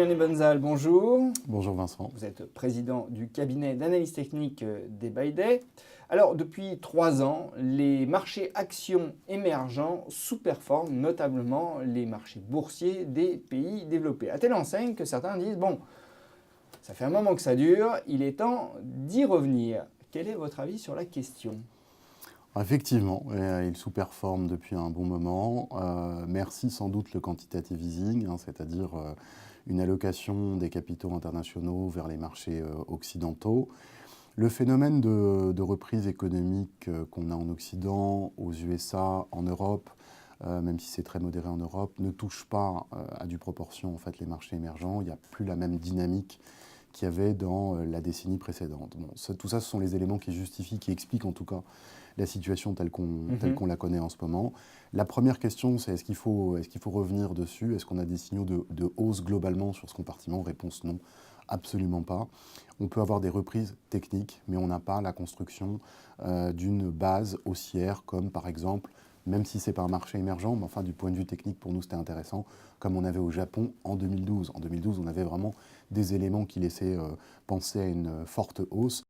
Aurélien Benzal, bonjour. Bonjour Vincent. Vous êtes président du cabinet d'analyse technique des Day. Alors, depuis 3 ans, les marchés actions émergents sous-performent, notamment les marchés boursiers des pays développés. À telle enseigne que certains disent, bon, ça fait un moment que ça dure, il est temps d'y revenir. Quel est votre avis sur la question ? Effectivement, il sous-performe depuis un bon moment. Merci sans doute le quantitative easing, c'est-à-dire une allocation des capitaux internationaux vers les marchés occidentaux. Le phénomène de reprise économique qu'on a en Occident, aux USA, en Europe, même si c'est très modéré en Europe, ne touche pas à due proportion en fait, les marchés émergents. Il n'y a plus la même dynamique qu'il y avait dans la décennie précédente. Bon, tout ça, ce sont les éléments qui justifient, qui expliquent en tout cas la situation telle qu'on la connaît en ce moment. La première question, c'est est-ce qu'il faut revenir dessus? Est-ce qu'on a des signaux de hausse globalement sur ce compartiment? Réponse non, absolument pas. On peut avoir des reprises techniques, mais on n'a pas la construction d'une base haussière, comme par exemple, même si ce n'est pas un marché émergent, mais enfin du point de vue technique, pour nous c'était intéressant, comme on avait au Japon en 2012. En 2012, on avait vraiment des éléments qui laissaient penser à une forte hausse.